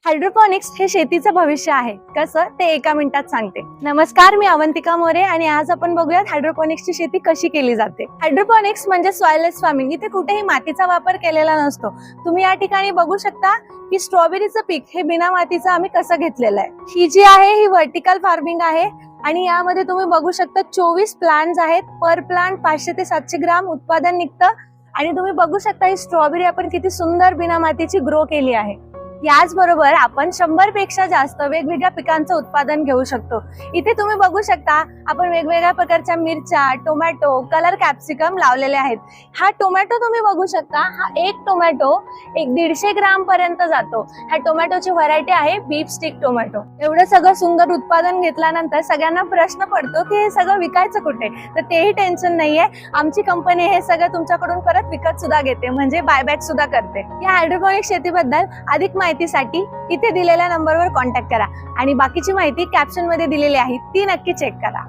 Hydroponics हे शेतीचं भविष्य आहे. कसं ते एका मिनिटात सांगते. नमस्कार, मी अवंतिका मोरे आणि आज आपण बघूयात हायड्रोपॉनिक्सची शेती कशी केली जाते. हायड्रोपॉनिक्स म्हणजे सॉइललेस फार्मिंग. इथे कुठेही मातीचा वापर केलेला नसतो. तुम्ही या ठिकाणी बघू शकता की स्ट्रॉबेरीचं पीक हे बिना मातीचं आम्ही कसं घेतलेलं आहे. ही जी आहे ही व्हर्टिकल फार्मिंग आहे आणि यामध्ये तुम्ही बघू शकता 24 प्लांट्स आहेत. पर प्लांट 500 ते 700 ग्राम उत्पादन निघतं आणि तुम्ही बघू शकता ही स्ट्रॉबेरी आपण किती सुंदर बिना मातीची ग्रो केली आहे. याचबरोबर आपण 100 पेक्षा जास्त वेगवेगळ्या पिकांचं उत्पादन घेऊ शकतो. इथे तुम्ही बघू शकता आपण वेगवेगळ्या प्रकारच्या मिरच्या, टोमॅटो, कलर कॅप्सिकम लावलेले आहेत. हा टोमॅटो तुम्ही बघू शकता, हा एक टोमॅटो 150 ग्राम पर्यंत जातो. ह्या टोमॅटोची व्हरायटी आहे बीफ स्टिक टोमॅटो. एवढं सगळं सुंदर उत्पादन घेतल्यानंतर सगळ्यांना प्रश्न पडतो की हे सगळं विकायचं कुठे, तर तेही टेन्शन नाहीये. आमची कंपनी हे सगळं तुमच्याकडून परत विकत सुद्धा घेते, म्हणजे बायबॅक सुद्धा करते. या हायड्रोपॉनिक शेतीबद्दल अधिक माहितीसाठी इथे दिलेल्या नंबरवर कॉन्टॅक्ट करा आणि बाकीची माहिती कॅप्शन मध्ये दिलेली आहे, ती नक्की चेक करा.